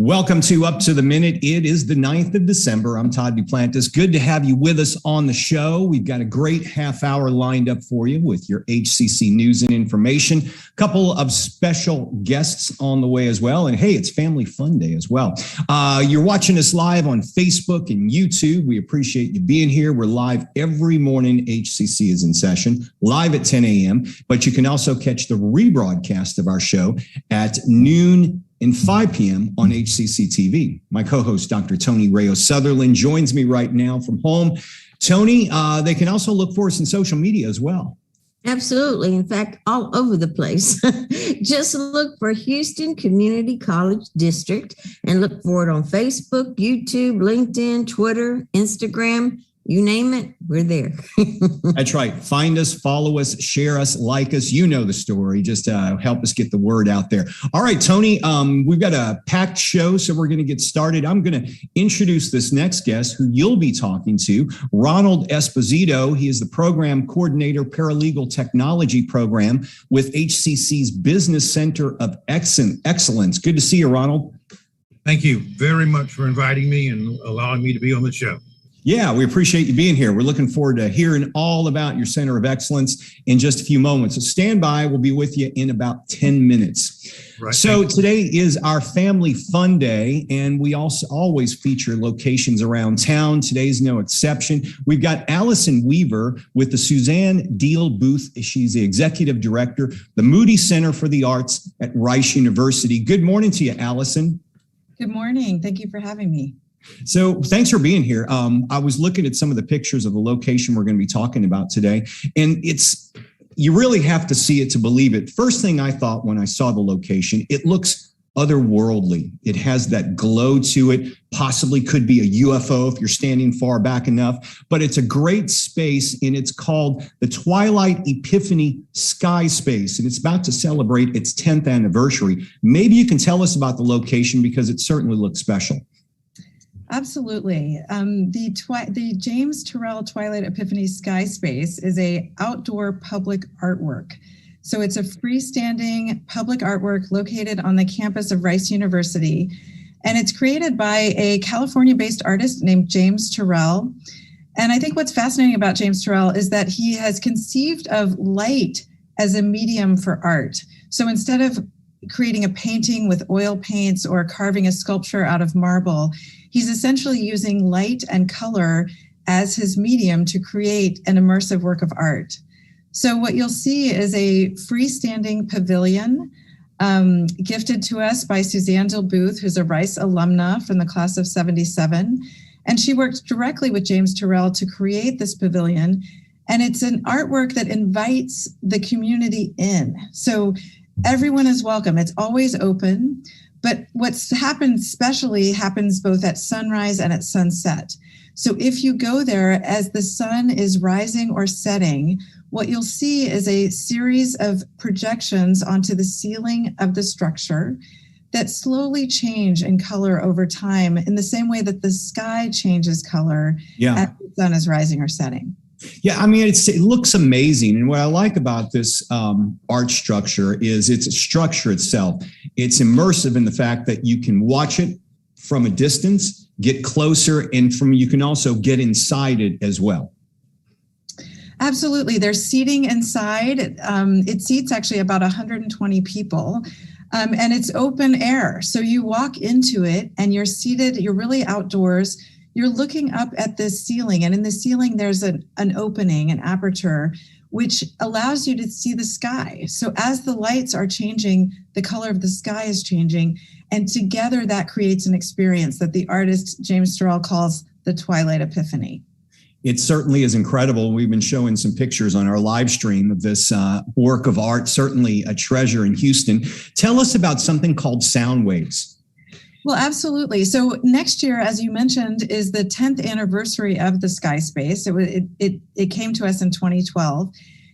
Welcome to Up to the Minute. It is the 9th of December. I'm Todd Duplantis. Good to have you with us on the show. We've got a great half hour lined up for you with your HCC news and information. A couple of special guests on the way as well. And hey, it's Family Fun Day as well. You're watching us live on Facebook and YouTube. We appreciate you being here. We're live every morning. HCC is in session, live at 10 a.m. But you can also catch the rebroadcast of our show at noon and 5 p.m. on HCCTV. My co-host, Dr. Tony Reyes Sutherland, joins me right now from home. Tony, they can also look for us in social media as well. Absolutely. In fact, all over the place. Just look for Houston Community College District and look for it on Facebook, YouTube, LinkedIn, Twitter, Instagram. You name it, we're there. That's right. Find us, follow us, share us, like us. You know the story. Just help us get the word out there. All right, Tony, we've got a packed show, so we're going to get started. I'm going to introduce this next guest who you'll be talking to, Ronald Esposito. He is the program coordinator, paralegal technology program with HCC's Business Center of Excellence. Good to see you, Ronald. Thank you very much for inviting me and allowing me to be on the show. Yeah, we appreciate you being here. We're looking forward to hearing all about your Center of Excellence in just a few moments. So stand by. We'll be with you in about 10 minutes. Right. So today is our Family Fun Day, and we also always feature locations around town. Today's no exception. We've got Alison Weaver with the Suzanne Deal booth. She's the executive director, the Moody Center for the Arts at Rice University. Good morning to you, Alison. Good morning. Thank you for having me. So thanks for being here. I was looking at some of the pictures of the location we're going to be talking about today, and you really have to see it to believe it. First thing I thought when I saw the location, it looks otherworldly. It has that glow to it, possibly could be a UFO if you're standing far back enough, but it's a great space, and it's called the Twilight Epiphany Skyspace, and it's about to celebrate its 10th anniversary. Maybe you can tell us about the location because it certainly looks special. Absolutely. The James Turrell Twilight Epiphany Skyspace is a outdoor public artwork. So it's a freestanding public artwork located on the campus of Rice University. And it's created by a California-based artist named James Turrell. And I think what's fascinating about James Turrell is that he has conceived of light as a medium for art. So instead of creating a painting with oil paints or carving a sculpture out of marble, he's essentially using light and color as his medium to create an immersive work of art. So what you'll see is a freestanding pavilion gifted to us by Suzanne Deal, who's a Rice alumna from the class of 77. And she worked directly with James Turrell to create this pavilion. And it's an artwork that invites the community in. So everyone is welcome. It's always open. But what's happened specially happens both at sunrise and at sunset. So if you go there as the sun is rising or setting, what you'll see is a series of projections onto the ceiling of the structure that slowly change in color over time in the same way that the sky changes color as the sun is rising or setting. Yeah, I mean, it looks amazing. And what I like about this art structure is it's a structure itself. It's immersive in the fact that you can watch it from a distance, get closer, and you can also get inside it as well. Absolutely. There's seating inside. It seats actually about 120 people. And it's open air. So you walk into it and you're seated, you're really outdoors. You're looking up at this ceiling, and in the ceiling, there's an opening, an aperture, which allows you to see the sky. So as the lights are changing, the color of the sky is changing, and together that creates an experience that the artist James Turrell calls the Twilight Epiphany. It certainly is incredible. We've been showing some pictures on our live stream of this work of art, certainly a treasure in Houston. Tell us about something called Sound Waves. Well, absolutely. So next year, as you mentioned, is the 10th anniversary of the Skyspace. It came to us in 2012.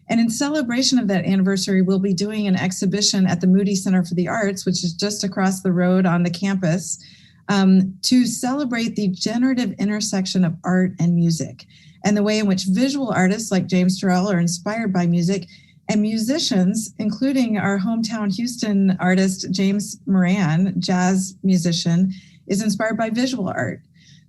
And in celebration of that anniversary, we'll be doing an exhibition at the Moody Center for the Arts, which is just across the road on the campus, to celebrate the generative intersection of art and music and the way in which visual artists like James Turrell are inspired by music And musicians, including our hometown Houston artist, James Moran, jazz musician, is inspired by visual art.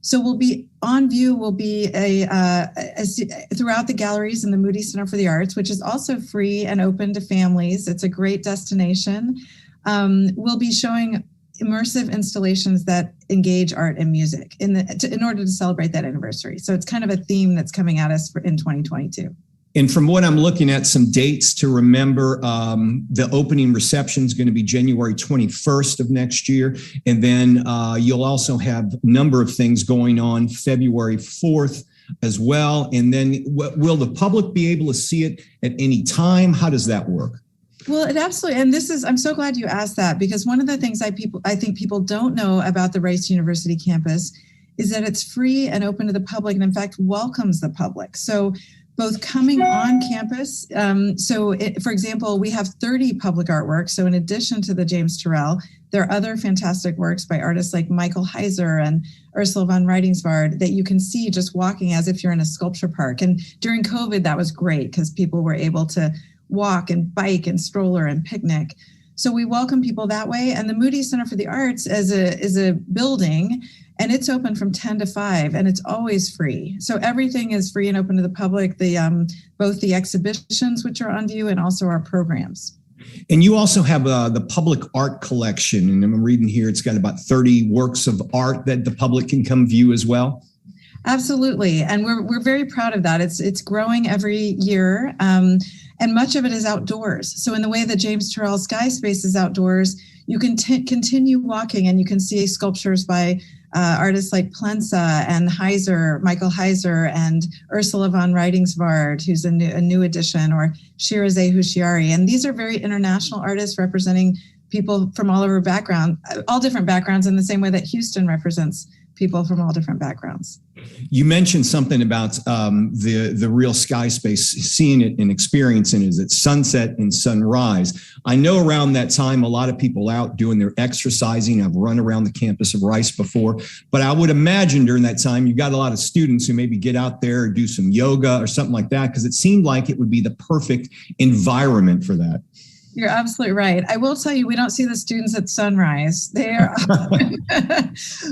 So we'll be on view, will be throughout the galleries in the Moody Center for the Arts, which is also free and open to families. It's a great destination. We'll be showing immersive installations that engage art and music in order to celebrate that anniversary. So it's kind of a theme that's coming at us in 2022. And from what I'm looking at, some dates to remember, the opening reception is going to be January 21st of next year. And then you'll also have a number of things going on February 4th as well. And then will the public be able to see it at any time? How does that work? Well, it absolutely, and I'm so glad you asked that, because one of the things I think people don't know about the Rice University campus is that it's free and open to the public, and in fact welcomes the public. So both coming on campus. For example, we have 30 public artworks. So in addition to the James Turrell, there are other fantastic works by artists like Michael Heiser and Ursula von Reitingsvard that you can see just walking as if you're in a sculpture park. And during COVID, that was great because people were able to walk and bike and stroller and picnic. So we welcome people that way. And the Moody Center for the Arts is a building, and it's open from 10 to 5, and it's always free. So everything is free and open to the public, both the exhibitions, which are on view, and also our programs. And you also have the public art collection, and I'm reading here, it's got about 30 works of art that the public can come view as well. Absolutely. And we're very proud of that. It's growing every year. And much of it is outdoors. So in the way that James Turrell Skyspace is outdoors, you can continue walking and you can see sculptures by artists like Plensa and Michael Heiser, and Ursula von Reitingsvard, who's a new addition, or Shirazeh Hushiari. And these are very international artists representing people from all different backgrounds, in the same way that Houston represents people from all different backgrounds. You mentioned something about the real sky space, seeing it and experiencing it at sunset and sunrise. I know around that time, a lot of people out doing their exercising. I've run around the campus of Rice before, but I would imagine during that time, you got a lot of students who maybe get out there and do some yoga or something like that, because it seemed like it would be the perfect environment for that. You're absolutely right. I will tell you, we don't see the students at sunrise. They are,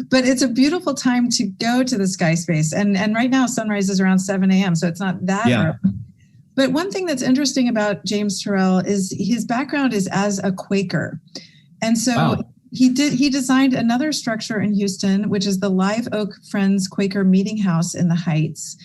but it's a beautiful time to go to the sky space. And right now, sunrise is around 7 a.m., so it's not that early. But one thing that's interesting about James Turrell is his background is as a Quaker. And so he designed another structure in Houston, which is the Live Oak Friends Quaker Meeting House in the Heights.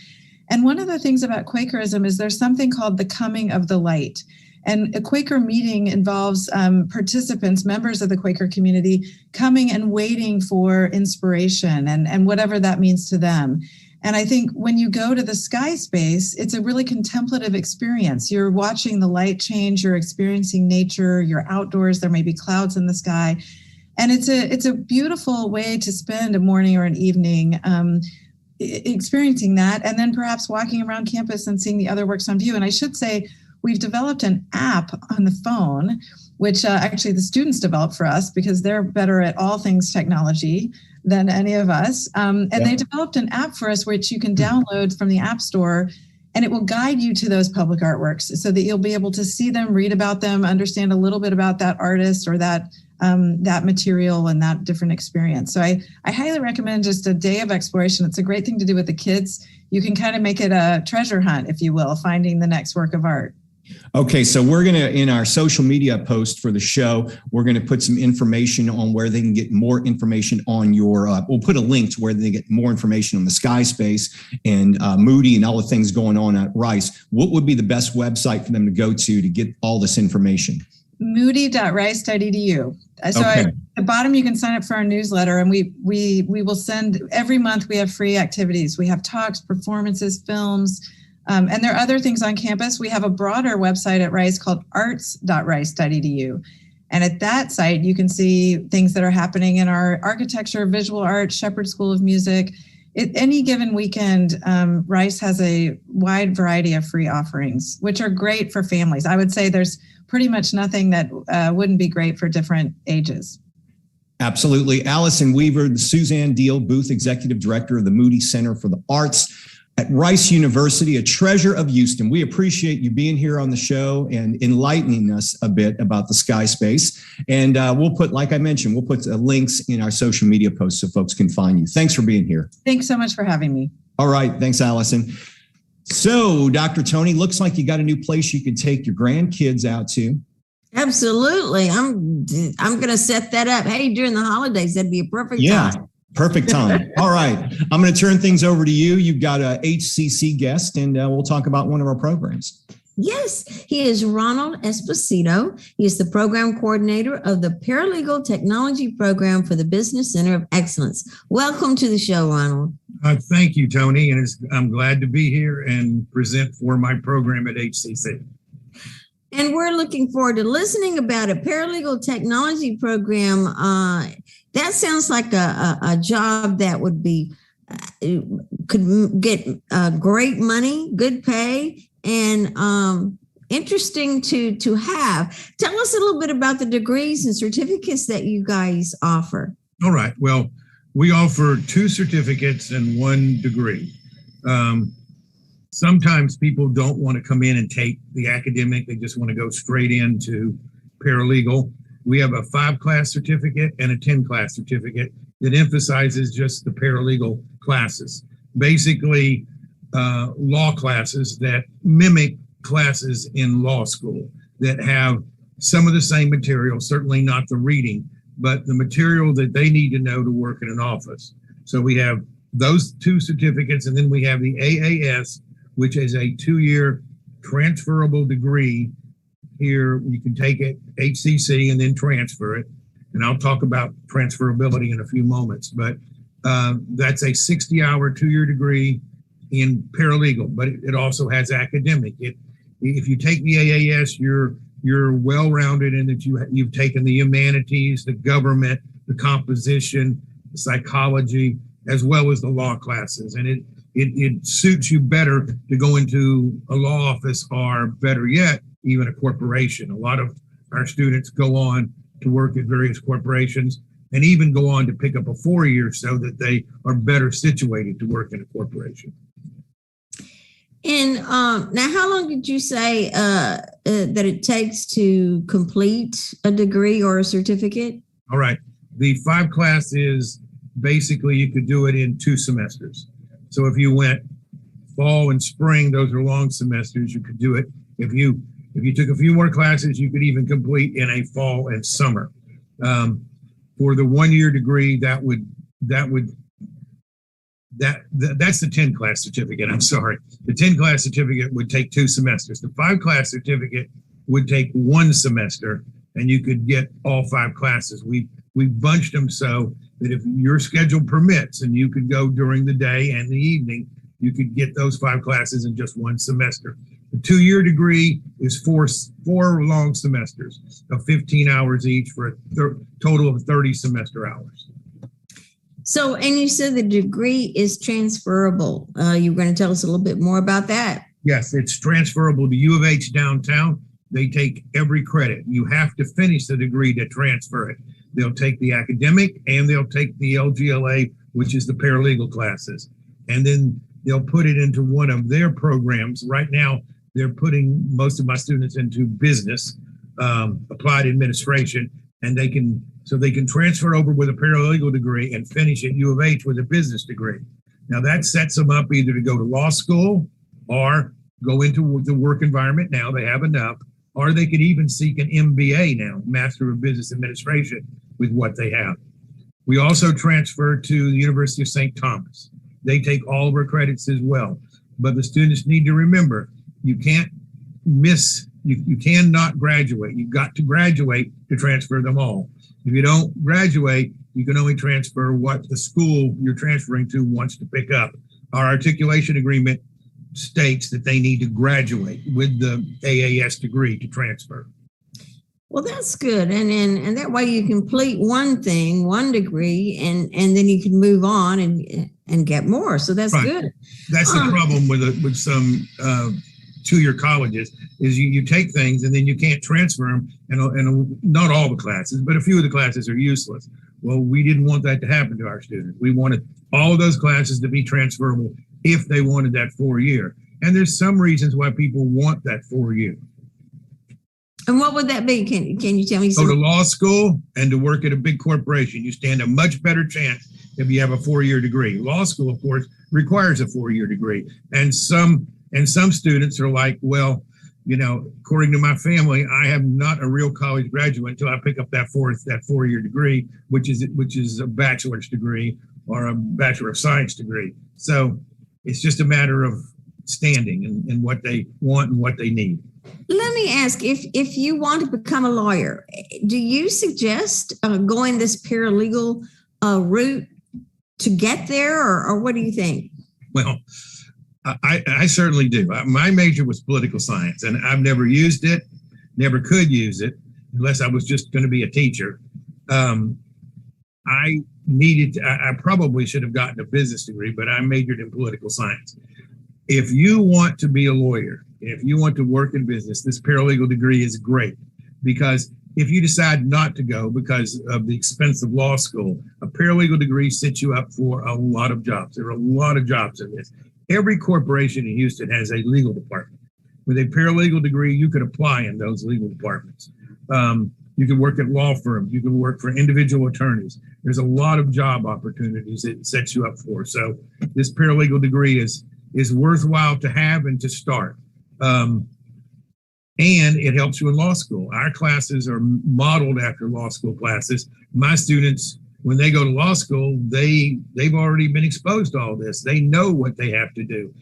And one of the things about Quakerism is there's something called the coming of the light. And a Quaker meeting involves participants, members of the Quaker community, coming and waiting for inspiration and whatever that means to them. And I think when you go to the sky space, it's a really contemplative experience. You're watching the light change, you're experiencing nature, you're outdoors, there may be clouds in the sky. And it's a beautiful way to spend a morning or an evening experiencing that, and then perhaps walking around campus and seeing the other works on view. And I should say, we've developed an app on the phone, which actually the students developed for us because they're better at all things technology than any of us. They developed an app for us, which you can download from the App Store, and it will guide you to those public artworks so that you'll be able to see them, read about them, understand a little bit about that artist or that material and that different experience. So I highly recommend just a day of exploration. It's a great thing to do with the kids. You can kind of make it a treasure hunt, if you will, finding the next work of art. Okay, so we're going to, in our social media post for the show, we're going to put some information on where they can get more information on your, we'll put a link to where they get more information on the sky space and Moody and all the things going on at Rice. What would be the best website for them to go to get all this information? Moody.rice.edu. So okay. At the bottom, you can sign up for our newsletter, and we will send every month. We have free activities. We have talks, performances, films, and there are other things on campus. We have a broader website at Rice called arts.rice.edu. And at that site, you can see things that are happening in our architecture, visual art, Shepherd School of Music. Any given weekend, Rice has a wide variety of free offerings, which are great for families. I would say there's pretty much nothing that wouldn't be great for different ages. Absolutely. Alison Weaver, the Suzanne Deal Booth Executive Director of the Moody Center for the Arts. at Rice University, a treasure of Houston. We appreciate you being here on the show and enlightening us a bit about the sky space. And we'll put, like I mentioned, we'll put links in our social media posts so folks can find you. Thanks for being here. Thanks so much for having me. All right. Thanks, Allison. So, Dr. Tony, looks like you got a new place you could take your grandkids out to. Absolutely. I'm going to set that up. Hey, during the holidays, that'd be a perfect time. Perfect time. All right. I'm going to turn things over to you. You've got a HCC guest, and we'll talk about one of our programs. Yes, he is Ronald Esposito. He is the program coordinator of the Paralegal Technology Program for the Business Center of Excellence. Welcome to the show, Ronald. Thank you, Tony. And I'm glad to be here and present for my program at HCC. And we're looking forward to listening about a paralegal technology program. That sounds like a job that would be could get great money, good pay, and interesting to have. Tell us a little bit about the degrees and certificates that you guys offer. All right. Well, we offer 2 certificates and 1 degree. Sometimes people don't want to come in and take the academic. They just want to go straight into paralegal. We have a 5-class certificate and a 10-class certificate that emphasizes just the paralegal classes. Basically, law classes that mimic classes in law school that have some of the same material, certainly not the reading, but the material that they need to know to work in an office. So we have those 2 certificates, and then we have the AAS, which is a 2-year transferable degree. Here, you can take it HCC and then transfer it. And I'll talk about transferability in a few moments, but that's a 60-hour 2-year degree in paralegal, but it also has academic. If you take the AAS, you're well-rounded in that you've taken the humanities, the government, the composition, the psychology, as well as the law classes. And it suits you better to go into a law office, or better yet, even a corporation. A lot of our students go on to work at various corporations and even go on to pick up a 4-year so that they are better situated to work in a corporation. And now, how long did you say that it takes to complete a degree or a certificate? All right. The 5-class is basically you could do it in 2 semesters. So if you went fall and spring, those are long semesters. You could do it. If you took a few more classes, you could even complete in a fall and summer. For the 1-year degree, that's the 10-class certificate. I'm sorry. The 10-class certificate would take 2 semesters. The 5-class certificate would take 1 semester, and you could get all 5 classes. We bunched them so that if your schedule permits and you could go during the day and the evening, you could get those 5 classes in just 1 semester. The 2-year degree is 4 long semesters of 15 hours each for a total of 30 semester hours. So, and you said the degree is transferable. You're going to tell us a little bit more about that. Yes, it's transferable to U of H downtown. They take every credit. You have to finish the degree to transfer it. They'll take the academic and they'll take the LGLA, which is the paralegal classes. And then they'll put it into one of their programs. Right now, they're putting most of my students into business, applied administration, and they can transfer over with a paralegal degree and finish at U of H with a business degree. Now that sets them up either to go to law school or go into the work environment. Now they have enough, or they could even seek an MBA now, Master of Business Administration, with what they have. We also transfer to the University of St. Thomas. They take all of our credits as well, but the students need to remember, you can't miss, you cannot graduate. You've got to graduate to transfer them all. If you don't graduate, you can only transfer what the school you're transferring to wants to pick up. Our articulation agreement states that they need to graduate with the AAS degree to transfer. Well, that's good. And that way you complete one thing, one degree, and then you can move on and get more. So that's right. Good. That's the problem with some 2-year colleges is you take things and then you can't transfer them, and not all the classes, but a few of the classes are useless. Well, we didn't want that to happen to our students. We wanted all of those classes to be transferable if they wanted that 4-year. And there's some reasons why people want that 4-year. And what would that be? Can you tell me Go something? to law school and to work at a big corporation. You stand a much better chance if you have a 4-year degree. Law school, of course, requires a 4-year degree. And some students are like, well, you know, according to my family, I am not a real college graduate until I pick up that 4-year degree, which is a bachelor's degree or a Bachelor of Science degree. So it's just a matter of standing and what they want and what they need. Let me ask, if you want to become a lawyer, do you suggest going this paralegal route to get there, or what do you think? Well, I certainly do. My major was political science, and I've never used it, never could use it, unless I was just going to be a teacher. I probably should have gotten a business degree, but I majored in political science. If you want to be a lawyer, if you want to work in business, this paralegal degree is great, because if you decide not to go because of the expense of law school, a paralegal degree sets you up for a lot of jobs. There are a lot of jobs in this. Every corporation in Houston has a legal department. With a paralegal degree, you could apply in those legal departments. You can work at law firms. You can work for individual attorneys. There's a lot of job opportunities it sets you up for. So this paralegal degree is worthwhile to have and to start. And it helps you in law school. Our classes are modeled after law school classes. My students, when they go to law school, they've already been exposed to all this. They know what they have to do.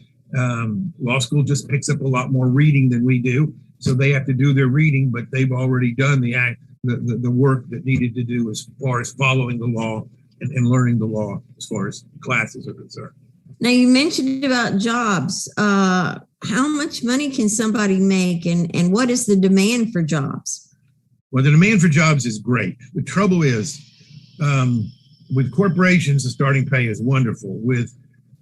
Law school just picks up a lot more reading than we do, so they have to do their reading, but they've already done the work that needed to do as far as following the law and learning the law as far as classes are concerned. Now, you mentioned about jobs. How much money can somebody make, and what is the demand for jobs? Well, the demand for jobs is great. The trouble is, with corporations, the starting pay is wonderful. With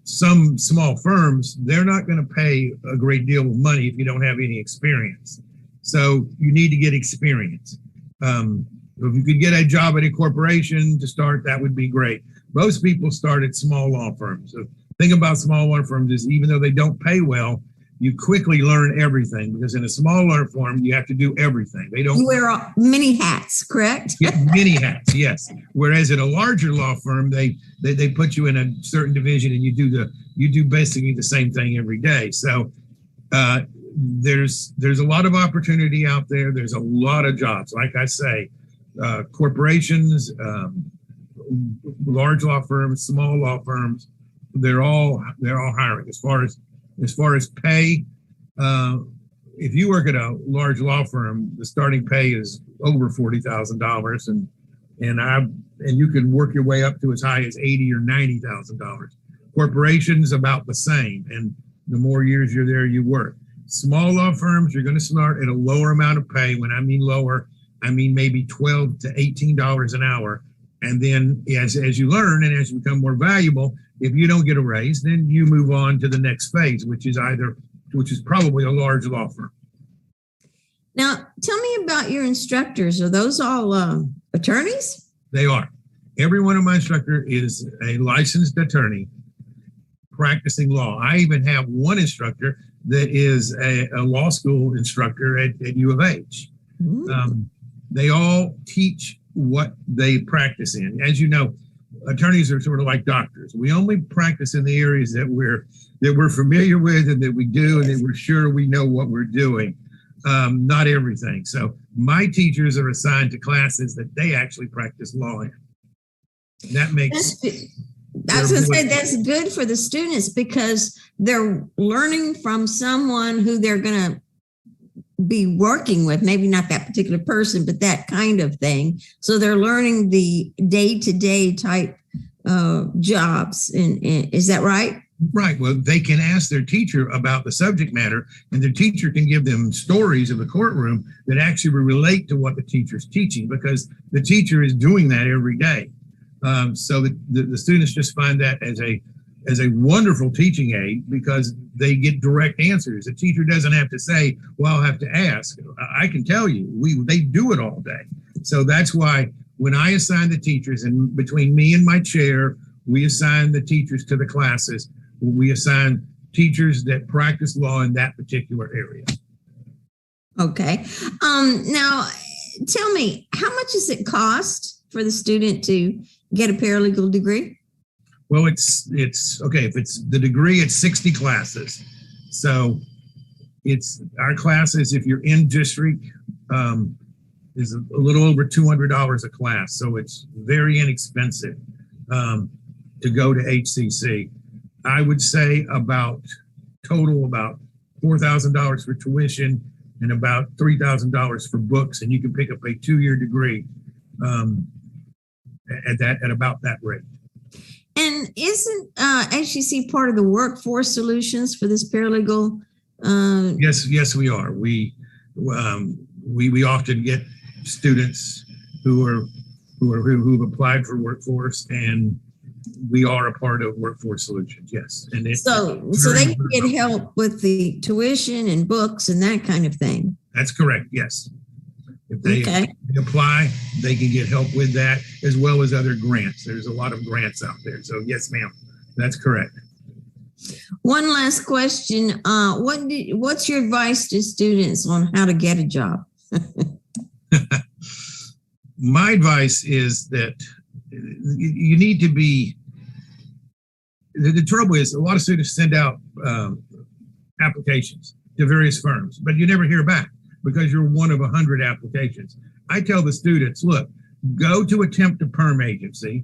some small firms, they're not going to pay a great deal of money if you don't have any experience. So you need to get experience. If you could get a job at a corporation to start, that would be great. Most people start at small law firms. So the thing about small law firms is, even though they don't pay well, you quickly learn everything, because in a small law firm, you have to do everything. They don't. You wear many hats, correct? Many hats, yes. Whereas at a larger law firm, they put you in a certain division and you do basically the same thing every day. So there's a lot of opportunity out there. There's a lot of jobs. Like I say, corporations, large law firms, small law firms, they're all hiring. As far as pay, if you work at a large law firm, the starting pay is over $40,000, and you can work your way up to as high as $80,000 or $90,000. Corporations about the same, and the more years you're there, you work. Small law firms, you're going to start at a lower amount of pay. When I mean lower, I mean maybe $12 to $18 an hour. And then as you learn and as you become more valuable, if you don't get a raise, then you move on to the next phase, which is probably a large law firm. Now, tell me about your instructors. Are those all attorneys? They are. Every one of my instructors is a licensed attorney practicing law. I even have one instructor that is a law school instructor at U of H. They all teach what they practice in. As you know, attorneys are sort of like doctors. We only practice in the areas that we're familiar with and that we do and that we're sure we know what we're doing. Not everything. So my teachers are assigned to classes that they actually practice law in. That makes... I was going to say that's good for the students, because they're learning from someone who they're going to be working with, maybe not that particular person, but that kind of thing. So they're learning the day-to-day type jobs. And is that right? Right. Well, they can ask their teacher about the subject matter, and their teacher can give them stories of the courtroom that actually relate to what the teacher's teaching, because the teacher is doing that every day. So the students just find that as a wonderful teaching aid, because they get direct answers. The teacher doesn't have to say, well, I'll have to ask. I can tell you, they do it all day. So that's why when I assign the teachers, and between me and my chair, we assign the teachers to the classes, we assign teachers that practice law in that particular area. Okay. Now, tell me, how much does it cost for the student to get a paralegal degree? Well, it's okay. If it's the degree, it's 60 classes. So it's our classes, if you're in district, is a little over $200 a class. So it's very inexpensive to go to HCC. I would say about $4,000 for tuition and about $3,000 for books, and you can pick up a 2-year degree at about that rate. And isn't HCC part of the workforce solutions for this paralegal? Yes, we are. We often get students who've applied for workforce, and we are a part of workforce solutions. Yes, and so they can get help with the tuition and books and that kind of thing. That's correct. Yes, if they apply, they can get help with that as well as other grants. There's a lot of grants out there. So yes, ma'am, that's correct. One last question. What's your advice to students on how to get a job? My advice is that you need to be, the trouble is a lot of students send out applications to various firms, but you never hear back because you're one of 100 applications. I tell the students, look, go to a temp to perm agency,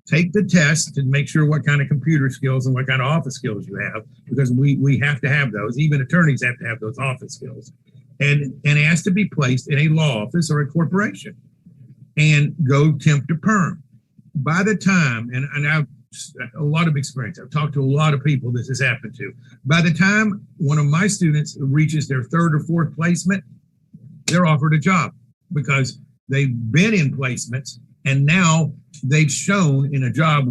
take the test and make sure what kind of computer skills and what kind of office skills you have, because we have to have those. Even attorneys have to have those office skills, and ask to be placed in a law office or a corporation, and go temp to perm. By the time, and I've a lot of experience, I've talked to a lot of people this has happened to. By the time one of my students reaches their 3rd or 4th placement, they're offered a job because they've been in placements and now they've shown in a job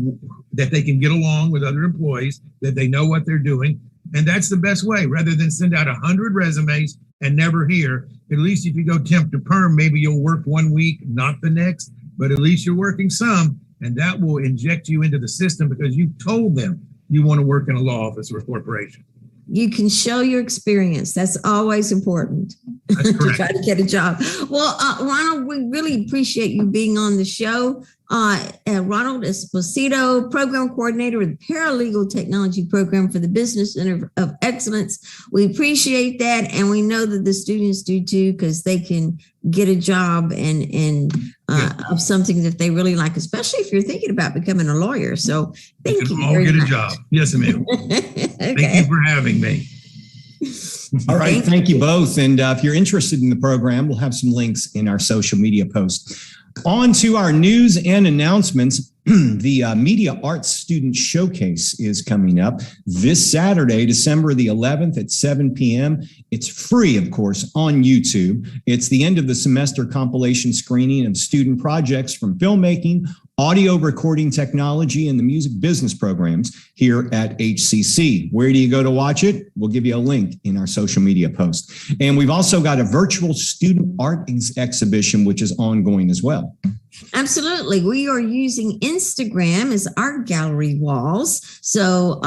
that they can get along with other employees, that they know what they're doing. And that's the best way, rather than send out 100 resumes and never hear. At least if you go temp to perm, maybe you'll work 1 week, not the next, but at least you're working some, and that will inject you into the system because you told them you want to work in a law office or a corporation. You can show your experience. That's always important. That's correct. To try to get a job. Well, Ronald, we really appreciate you being on the show. Ronald Esposito, Program Coordinator of the Paralegal Technology Program for the Business Center of Excellence. We appreciate that, and we know that the students do too, because they can get a job and of something that they really like, especially if you're thinking about becoming a lawyer. So thank you. All get a job. Yes, ma'am. Okay. Thank you for having me. All right. Thank you both. And if you're interested in the program, we'll have some links in our social media posts. On to our news and announcements. The Media Arts Student Showcase is coming up this Saturday, December the 11th at 7 p.m. It's free, of course, on YouTube. It's the end of the semester compilation screening of student projects from filmmaking, audio recording technology, and the music business programs here at HCC. Where do you go to watch it? We'll give you a link in our social media post. And we've also got a virtual student art exhibition, which is ongoing as well. Absolutely. We are using Instagram as our gallery walls. So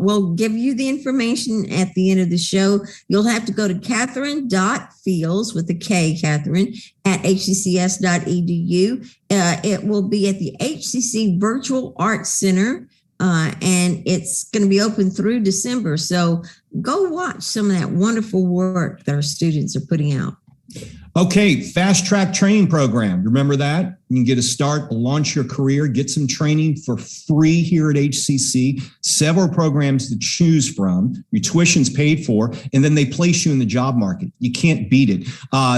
we'll give you the information at the end of the show. You'll have to go to Catherine.Fields with a K, Catherine, at HCCS.edu. It will be at the HCC Virtual Arts Center. And it's going to be open through December. So go watch some of that wonderful work that our students are putting out. Okay, FastTrack training program. Remember that? You can get a start, launch your career, get some training for free here at HCC. Several programs to choose from. Your tuition's paid for, and then they place you in the job market. You can't beat it.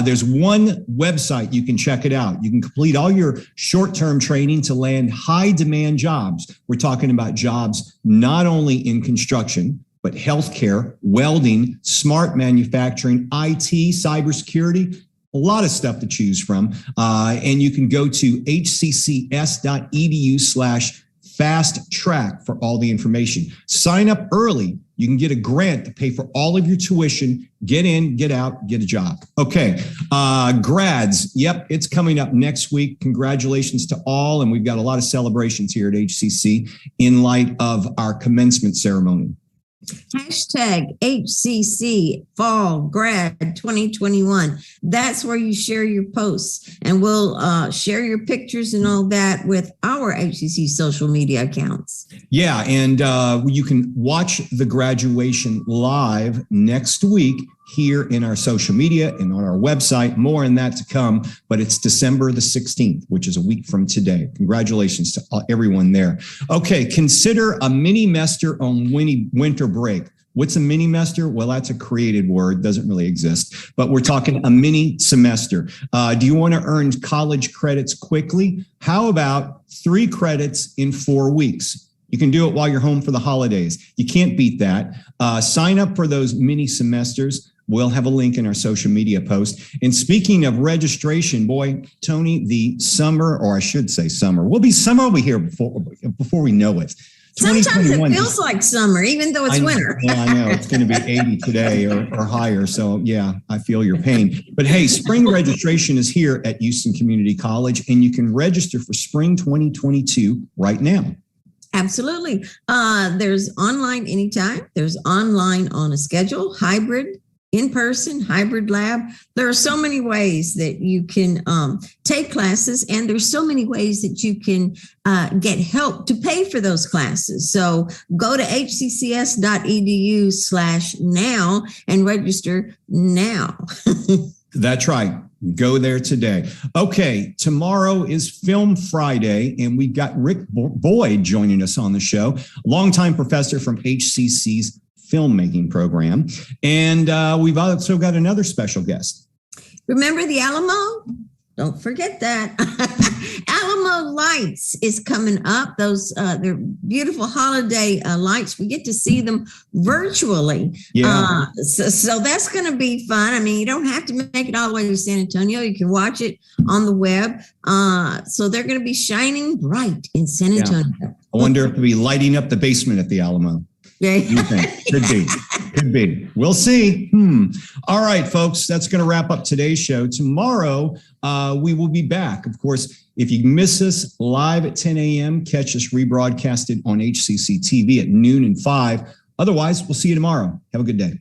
There's one website you can check it out. You can complete all your short-term training to land high-demand jobs. We're talking about jobs not only in construction, but healthcare, welding, smart manufacturing, IT, cybersecurity. A lot of stuff to choose from. And you can go to hccs.edu/FastTrack for all the information. Sign up early You can get a grant to pay for all of your tuition. Get in, get out, get a job. Okay. Grads. Yep. It's coming up next week. Congratulations to all. And we've got a lot of celebrations here at HCC in light of our commencement ceremony. Hashtag HCC Fall Grad 2021. That's where you share your posts, and we'll share your pictures and all that with our HCC social media accounts. Yeah, and you can watch the graduation live next week here in our social media and on our website. More on that to come, but it's December the 16th, which is a week from today. Congratulations to everyone there. Okay, consider a mini-mester on winter break. What's a mini-mester? Well, that's a created word, doesn't really exist, but we're talking a mini semester. Do you want to earn college credits quickly? How about 3 credits in 4 weeks? You can do it while you're home for the holidays. You can't beat that. Sign up for those mini semesters. We'll have a link in our social media post. And speaking of registration, boy, Tony, the summer, or I should say summer, will be summer here before we know it. Sometimes it feels like summer, even though it's winter. Yeah, I know. It's going to be 80 today or higher. So, yeah, I feel your pain. But, hey, spring registration is here at Houston Community College, and you can register for spring 2022 right now. Absolutely. There's online anytime. There's online on a schedule, hybrid, in-person, hybrid lab. There are so many ways that you can take classes, and there's so many ways that you can get help to pay for those classes. So go to hccs.edu/now and register now. That's right. Go there today. Okay, tomorrow is Film Friday, and we've got Rick Boyd joining us on the show, longtime professor from HCC's filmmaking program. And we've also got another special guest. Remember the Alamo? Don't forget that. Alamo Lights is coming up. Those they're beautiful holiday lights. We get to see them virtually. Yeah. So that's going to be fun. I mean, you don't have to make it all the way to San Antonio. You can watch it on the web. So they're going to be shining bright in San Antonio. Yeah. I wonder if they'll be lighting up the basement at the Alamo. Yeah. You think? Could be. We'll see. All right, folks, that's going to wrap up today's show. Tomorrow, we will be back. Of course, if you miss us live at 10 a.m., catch us rebroadcasted on HCCTV at noon and 5. Otherwise, we'll see you tomorrow. Have a good day.